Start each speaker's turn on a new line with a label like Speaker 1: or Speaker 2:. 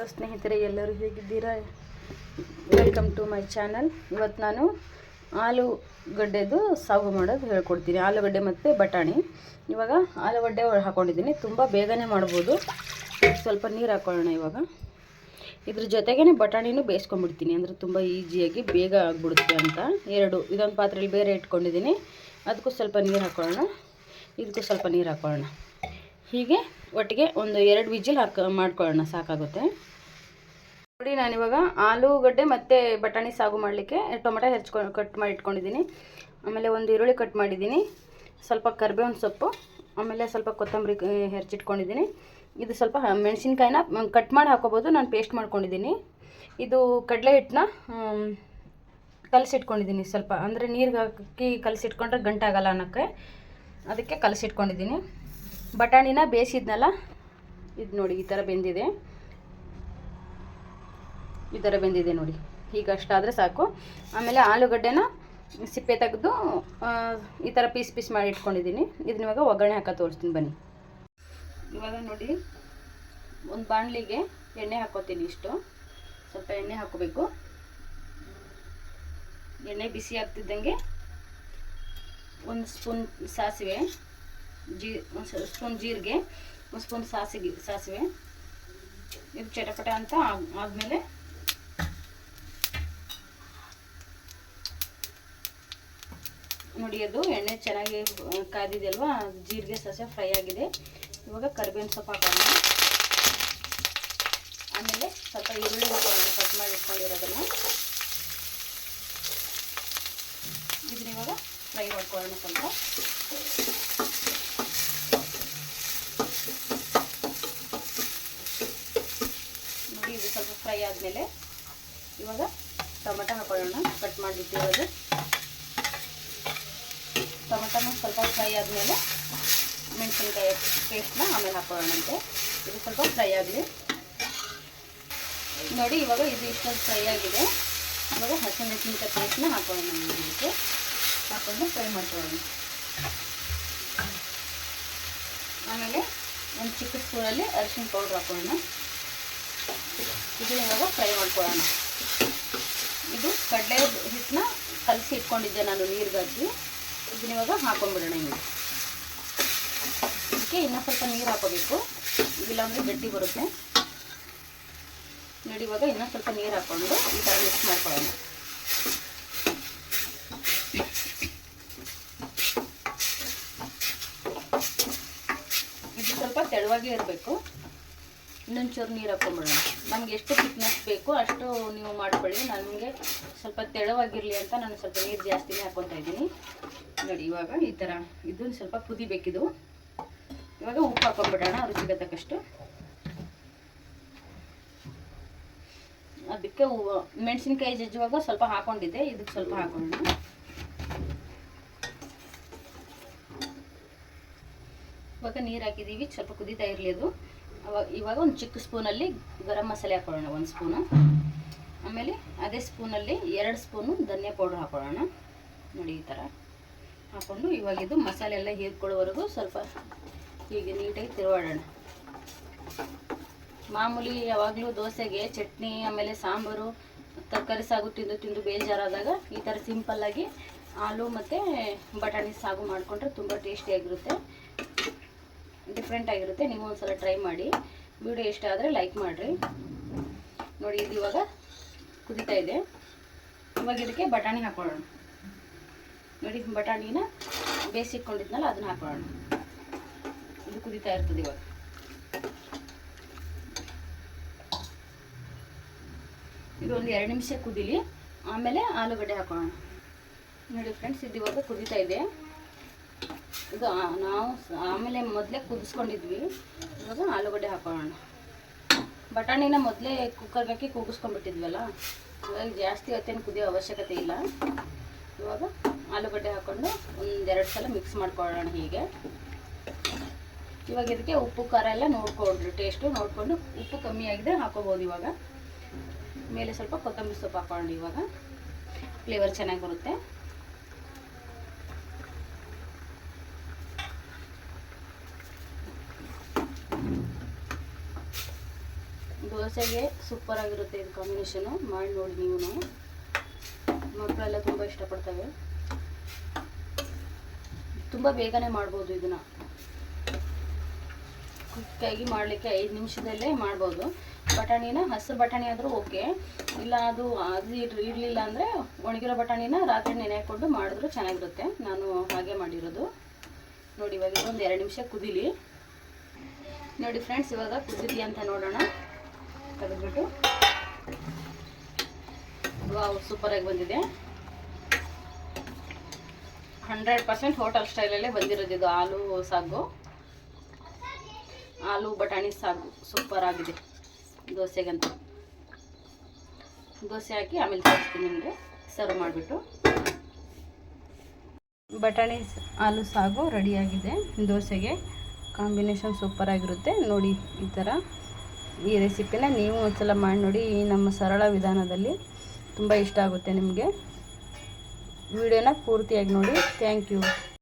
Speaker 1: ಸ್ನೇಹಿತರೆ, ಎಲ್ಲರೂ ಹೇಗಿದ್ದೀರಾ? Welcome to my channel. ಇವತ್ತು ನಾನು ಆಲೂಗಡ್ಡೆದು ಸಾಗು ಮಾಡೋದು ಹೇಳ್ಕೊಡ್ತೀನಿ. ಆಲೂಗಡ್ಡೆ ಮತ್ತು ಬಟಾಣಿ. ಇವಾಗ ಆಲೂಗಡ್ಡೆ ಹಾಕ್ಕೊಂಡಿದ್ದೀನಿ. ತುಂಬ ಬೇಗನೆ ಮಾಡ್ಬೋದು. ಸ್ವಲ್ಪ ನೀರು ಹಾಕ್ಕೊಳ್ಳೋಣ. ಇವಾಗ ಇದ್ರ ಜೊತೆಗೇ ಬಟಾಣಿನೂ ಬೇಯಿಸ್ಕೊಂಡ್ಬಿಡ್ತೀನಿ, ಅಂದರೆ ತುಂಬ ಈಸಿಯಾಗಿ ಬೇಗ ಆಗಿಬಿಡುತ್ತೆ ಅಂತ. ಇದೊಂದು ಪಾತ್ರೆಯಲ್ಲಿ ಬೇರೆ ಇಟ್ಕೊಂಡಿದ್ದೀನಿ. ಅದಕ್ಕೂ ಸ್ವಲ್ಪ ನೀರು ಹಾಕ್ಕೊಳ್ಳೋಣ, ಇದಕ್ಕೂ ಸ್ವಲ್ಪ ನೀರು ಹಾಕ್ಕೊಳ್ಳೋಣ. ಹೀಗೆ ಒಟ್ಟಿಗೆ ಒಂದು 2 ವಿಜಿಲ್ ಮಾಡ್ಕೊಳ್ಳೋಣ, ಸಾಕಾಗುತ್ತೆ. ನೋಡಿ, ನಾನಿವಾಗ ಆಲೂಗಡ್ಡೆ ಮತ್ತು ಬಟಾಣಿ ಸಾಗು ಮಾಡಲಿಕ್ಕೆ ಟೊಮೆಟೊ ಕಟ್ ಮಾಡಿ ಇಟ್ಕೊಂಡಿದ್ದೀನಿ. ಆಮೇಲೆ ಒಂದು ಈರುಳ್ಳಿ ಕಟ್ ಮಾಡಿದ್ದೀನಿ, ಸ್ವಲ್ಪ ಕರಿಬೇವಿನ ಸೊಪ್ಪು, ಆಮೇಲೆ ಸ್ವಲ್ಪ ಕೊತ್ತಂಬರಿ ಹೆಚ್ಚಿಟ್ಕೊಂಡಿದ್ದೀನಿ. ಇದು ಸ್ವಲ್ಪ ಮೆಣಸಿನ್ಕಾಯಿನ ಕಟ್ ಮಾಡಿ ಹಾಕೋಬೋದು. ನಾನು ಪೇಸ್ಟ್ ಮಾಡ್ಕೊಂಡಿದ್ದೀನಿ. ಇದು ಕಡಲೆ ಹಿಟ್ಟನ್ನ ಕಲಸಿಟ್ಕೊಂಡಿದ್ದೀನಿ ಸ್ವಲ್ಪ, ಅಂದರೆ ನೀರಿಗೆ ಹಾಕಿ ಕಲಸಿಟ್ಕೊಂಡ್ರೆ ಗಂಟಾಗಲ್ಲ ಅನ್ನೋಕ್ಕೆ, ಅದಕ್ಕೆ ಕಲಸಿಟ್ಕೊಂಡಿದ್ದೀನಿ. ಬಟಾಣಿನ ಬೇಯಿಸಿದ್ನಲ್ಲ, ಇದು ನೋಡಿ ಈ ಥರ ಬೆಂದಿದೆ. ಈ ಥರ ಬೆಂದಿದೆ ನೋಡಿ. ಈಗ ಅಷ್ಟಾದರೆ ಸಾಕು. ಆಮೇಲೆ ಆಲೂಗಡ್ಡೆನ ಸಿಪ್ಪೆ ತೆಗೆದು ಈ ಥರ ಪೀಸ್ ಮಾಡಿ ಇಟ್ಕೊಂಡಿದ್ದೀನಿ. ಇದನ್ನ ಇವಾಗ ಒಗ್ಗರಣೆ ಹಾಕಿ ತೋರಿಸ್ತೀನಿ ಬನ್ನಿ. ಇವಾಗ ನೋಡಿ, ಒಂದು ಬಾಣಲಿಗೆ ಎಣ್ಣೆ ಹಾಕ್ಕೋತೀನಿ. ಇಷ್ಟು ಸ್ವಲ್ಪ ಎಣ್ಣೆ ಹಾಕೋಬೇಕು. ಎಣ್ಣೆ ಬಿಸಿ ಆಗ್ತಿದ್ದಂಗೆ 1 ಸ್ಪೂನ್ ಸಾಸಿವೆ, ಒಂದು ಸ್ಪೂನ್ ಜೀರಿಗೆ, 1 ಸ್ಪೂನ್ ಸಾಸಿವೆ. ಇದು ಚಟಪಟ ಅಂತ ಆದಮೇಲೆ ನೋಡಿ, ಅದು ಎಣ್ಣೆ ಚೆನ್ನಾಗಿ ಕಾದಿದೆ ಅಲ್ವಾ, ಜೀರಿಗೆ ಸಾಸಿವೆ ಫ್ರೈ ಆಗಿದೆ. ಇವಾಗ ಕರಿಬೇವಿನ ಸೊಪ್ಪು ಹಾಕೋಣ. ಆಮೇಲೆ ಸ್ವಲ್ಪ ಈರುಳ್ಳಿ ಹಾಕೋಣ, ಕಟ್ ಮಾಡಿ ಇಟ್ಕೊಂಡಿರೋದನ್ನು. ಇದನ್ನ ಇವಾಗ ಫ್ರೈ ಮಾಡ್ಕೊಳ್ಳೋಣ ಸ್ವಲ್ಪ. ನೋಡಿ, ಇದು ಸ್ವಲ್ಪ ಫ್ರೈ ಆದಮೇಲೆ ಇವಾಗ ಟೊಮೆಟೊ ಹಾಕೊಳ್ಳೋಣ, ಕಟ್ ಮಾಡಿಟ್ಟಿರೋದು. ಟೊಮೆಟೊನ ಸ್ವಲ್ಪ ಫ್ರೈ ಆದಮೇಲೆ ಮೆಣಸಿನ್ಕಾಯಿ ಪೇಸ್ಟ್ನ ಆಮೇಲೆ ಹಾಕೊಳ್ಳೋಣಂತೆ. ಇದು ಸ್ವಲ್ಪ ಫ್ರೈ ಆಗಲಿ. ನೋಡಿ, ಇವಾಗ ಇದು ಇಷ್ಟೊಂದು ಫ್ರೈ ಆಗಿದೆ. ಇವಾಗ ಹಸಿಮೆಣಸಿನ್ಕಾಯಿ ಪೇಸ್ಟ್ನ ಹಾಕೊಳ್ಳೋಣ. ಇದಕ್ಕೆ ಹಾಕೊಂಡು ಫ್ರೈ ಮಾಡ್ಕೊಳ್ಳೋಣ. ಆಮೇಲೆ ಒಂದು ಚಿಕ್ಕ ಸ್ಪೂನಲ್ಲಿ ಅರಿಶಿನ ಪೌಡ್ರ್ ಹಾಕೊಳ್ಳೋಣ. ಇದನ್ನ ಇವಾಗ ಫ್ರೈ ಮಾಡ್ಕೊಳ್ಳೋಣ. ಇದು ಕಡಲೆ ಹಿಟ್ಟನ್ನ ಕಲಸಿ ಇಟ್ಕೊಂಡಿದ್ದೆ ನಾನು ನೀರಿಗೆ ಹಾಕಿ. ಇದನ್ನ ಇವಾಗ ಹಾಕೊಂಡ್ಬಿಡೋಣ. ಹಿಂಗೆ ಇದಕ್ಕೆ ಇನ್ನೂ ಸ್ವಲ್ಪ ನೀರು ಹಾಕೋಬೇಕು, ಇಲ್ಲಾಂದರೆ ಗಟ್ಟಿ ಬರುತ್ತೆ. ನೋಡಿ, ಇವಾಗ ಇನ್ನೂ ಸ್ವಲ್ಪ ನೀರು ಹಾಕ್ಕೊಂಡು ಈ ಥರ ಮಿಕ್ಸ್ ಮಾಡ್ಕೊಳ್ಳೋಣ. ಇದು ಸ್ವಲ್ಪ ತೆಳುವಾಗೇ ಇರಬೇಕು. ಇನ್ನೊಂಚೂರು ನೀರು ಹಾಕ್ಕೊಂಬಿಡೋಣ. ನಮ್ಗೆ ಎಷ್ಟು ಥಿಕ್ನೆಸ್ ಬೇಕು ಅಷ್ಟು ನೀವು ಮಾಡ್ಕೊಳ್ಳಿ. ನನಗೆ ಸ್ವಲ್ಪ ತೆಳುವಾಗಿರಲಿ ಅಂತ ನಾನು ಸ್ವಲ್ಪ ನೀರು ಜಾಸ್ತಿನೇ ಹಾಕ್ಕೊತಾ ಇದ್ದೀನಿ. ನೋಡಿ, ಇವಾಗ ಈ ಥರ ಇದನ್ನು ಸ್ವಲ್ಪ ಕುದಿಬೇಕಿದು. ಇವಾಗ ಉಪ್ಪು ಹಾಕೊಂಡ್ಬಿಡೋಣ ರುಚಿಗೆ ತಕ್ಕಷ್ಟು. ಅದಕ್ಕೆ ಮೆಣಸಿನ್ಕಾಯಿ ಜಜ್ಜುವಾಗ ಸ್ವಲ್ಪ ಹಾಕೊಂಡಿದ್ದೆ, ಇದಕ್ಕೆ ಸ್ವಲ್ಪ ಹಾಕೊಳ್ಳೋಣ. ಇವಾಗ ನೀರು ಹಾಕಿದ್ದೀವಿ, ಸ್ವಲ್ಪ ಕುದೀತಾ ಇರಲಿ ಅದು. ಇವಾಗ ಒಂದು ಚಿಕ್ಕ ಸ್ಪೂನಲ್ಲಿ ಗರಂ ಮಸಾಲೆ ಹಾಕೊಳ್ಳೋಣ, 1 ಸ್ಪೂನು. ಆಮೇಲೆ ಅದೇ ಸ್ಪೂನಲ್ಲಿ 2 ಸ್ಪೂನು ಧನಿಯಾ ಪೌಡ್ರ್ ಹಾಕೊಳ್ಳೋಣ. ನೋಡಿ, ಈ ಥರ ಹಾಕ್ಕೊಂಡು ಇವಾಗ ಇದು ಮಸಾಲೆ ಎಲ್ಲ ಹೀರ್ಕೊಳ್ಳೋವರೆಗೂ ಸ್ವಲ್ಪ ಹೀಗೆ ನೀಟಾಗಿ ತಿರುವಾಡೋಣ. ಮಾಮೂಲಿ ಯಾವಾಗಲೂ ದೋಸೆಗೆ ಚಟ್ನಿ ಆಮೇಲೆ ಸಾಂಬಾರು ತರಕಾರಿ ಸಾಗು ತಿಂದು ಬೇಜಾರಾದಾಗ ಈ ಥರ ಸಿಂಪಲ್ಲಾಗಿ ಆಲೂ ಮತ್ತು ಬಟಾಣಿ ಸಾಗು ಮಾಡಿಕೊಂಡ್ರೆ ತುಂಬ ಟೇಸ್ಟಿಯಾಗಿರುತ್ತೆ, ಡಿಫ್ರೆಂಟಾಗಿರುತ್ತೆ. ನೀವು ಒಂದು ಸಲ ಟ್ರೈ ಮಾಡಿ. ವಿಡಿಯೋ ಇಷ್ಟ ಆದರೆ ಲೈಕ್ ಮಾಡಿರಿ. ನೋಡಿ, ಇದು ಇವಾಗ ಕುದೀತಾ ಇದೆ. ಇವಾಗ ಇದಕ್ಕೆ ಬಟಾಣಿ ಹಾಕೊಳ್ಳೋಣ. ನೋಡಿ, ಬಟಾಣಿನ ಬೇಯಿಸಿಟ್ಕೊಂಡಿದ್ನಲ್ಲ ಅದನ್ನ ಹಾಕೊಳ್ಳೋಣ. ಇದು ಕುದೀತಾ ಇರ್ತದೆ. ಇವಾಗ ಇದು ಒಂದು 2 ನಿಮಿಷ ಕುದೀಲಿ, ಆಮೇಲೆ ಆಲೂಗಡ್ಡೆ ಹಾಕೊಳ್ಳೋಣ. ನೋಡಿ ಫ್ರೆಂಡ್ಸ್, ಇದು ಇವಾಗ ಕುದೀತಾ ಇದೆ. ಇದು ನಾವು ಆಮೇಲೆ ಮೊದಲೇ ಕುದಿಸ್ಕೊಂಡಿದ್ವಿ. ಇವಾಗ ಆಲೂಗಡ್ಡೆ ಹಾಕೊಳ್ಳೋಣ. ಬಟಾಣಿನ ಮೊದಲೇ ಕುಕ್ಕರ್ಗೆ ಹಾಕಿ ಕೂಗಿಸ್ಕೊಂಡ್ಬಿಟ್ಟಿದ್ವಲ್ಲ, ಇವಾಗ ಜಾಸ್ತಿ ಹೊತ್ತೇನು ಕುದಿಯೋ ಅವಶ್ಯಕತೆ ಇಲ್ಲ. ಇವಾಗ ಆಲೂಗಡ್ಡೆ ಹಾಕ್ಕೊಂಡು 1-2 ಸಲ ಮಿಕ್ಸ್ ಮಾಡ್ಕೊಳ್ಳೋಣ ಹೀಗೆ. ಇವಾಗ ಇದಕ್ಕೆ ಉಪ್ಪು ಖಾರ ಎಲ್ಲ ನೋಡ್ಕೊಳ್ರಿ, ಟೇಸ್ಟು ನೋಡಿಕೊಂಡು ಉಪ್ಪು ಕಮ್ಮಿ ಆಗಿದೆ ಹಾಕೋಬೋದು. ಇವಾಗ ಮೇಲೆ ಸ್ವಲ್ಪ ಕೊತ್ತಂಬರಿ ಸೊಪ್ಪು ಹಾಕೊಳ್ಳೋಣ. ಇವಾಗ ಫ್ಲೇವರ್ ಚೆನ್ನಾಗಿ ಬರುತ್ತೆ. ದೋಸೆಗೆ ಸೂಪರಾಗಿರುತ್ತೆ ಇದು ಕಾಂಬಿನೇಷನು. ಮಾಡಿ ನೋಡಿ ನೀವು. ಮಕ್ಕಳೆಲ್ಲ ತುಂಬ ಇಷ್ಟಪಡ್ತವೆ. ತುಂಬ ಬೇಗನೆ ಮಾಡ್ಬೋದು ಇದನ್ನು. ಕ್ವಿಕ್ಕಾಗಿ ಮಾಡಲಿಕ್ಕೆ 5 ನಿಮಿಷದಲ್ಲೇ ಮಾಡ್ಬೋದು. ಬಟಾಣಿನ ಹಸಿರು ಬಟಾಣಿ ಆದರೂ ಓಕೆ, ಇಲ್ಲ ಅದು ಇರಲಿಲ್ಲ ಅಂದರೆ ಒಣಗಿರೋ ಬಟಾಣಿನ ರಾತ್ರಿ ನೆನೆ ಹಾಕ್ಕೊಂಡು ಮಾಡಿದ್ರೂ ಚೆನ್ನಾಗಿರುತ್ತೆ. ನಾನು ಹಾಗೆ ಮಾಡಿರೋದು. ನೋಡಿ ಇವಾಗ ಒಂದು 2 ನಿಮಿಷ ಕುದೀಲಿ. ನೋಡಿ ಫ್ರೆಂಡ್ಸ್, ಇವಾಗ ಕುದಿದೆಯಾ ಅಂತ ನೋಡೋಣ. ತೆಗೆದ್ಬಿಟ್ಟು ವಾವ್, ಸೂಪರಾಗಿ ಬಂದಿದೆ. 100% ಹೋಟೆಲ್ ಸ್ಟೈಲಲ್ಲೇ ಬಂದಿರೋದು ಇದು ಆಲೂ ಸಾಗು, ಆಲೂ ಬಟಾಣಿ ಸಾಗು. ಸೂಪರ್ ಆಗಿದೆ ದೋಸೆಗಂತ. ದೋಸೆ ಹಾಕಿ ಆಮೇಲೆ ತೋರಿಸ್ತೀನಿ ನಿಮಗೆ ಸರ್ವ್ ಮಾಡಿಬಿಟ್ಟು. ಬಟಾಣಿ ಆಲೂ ಸಾಗು ರೆಡಿಯಾಗಿದೆ. ದೋಸೆಗೆ ಕಾಂಬಿನೇಷನ್ ಸೂಪರಾಗಿರುತ್ತೆ. ನೋಡಿ ಈ ಥರ ಈ ರೆಸಿಪಿನ ನೀವು ಒಂದ್ಸಲ ಮಾಡಿ ನೋಡಿ. ಈ ನಮ್ಮ ಸರಳ ವಿಧಾನದಲ್ಲಿ ತುಂಬ ಇಷ್ಟ ಆಗುತ್ತೆ ನಿಮಗೆ. ವಿಡಿಯೋನ ಪೂರ್ತಿಯಾಗಿ ನೋಡಿ. Thank you.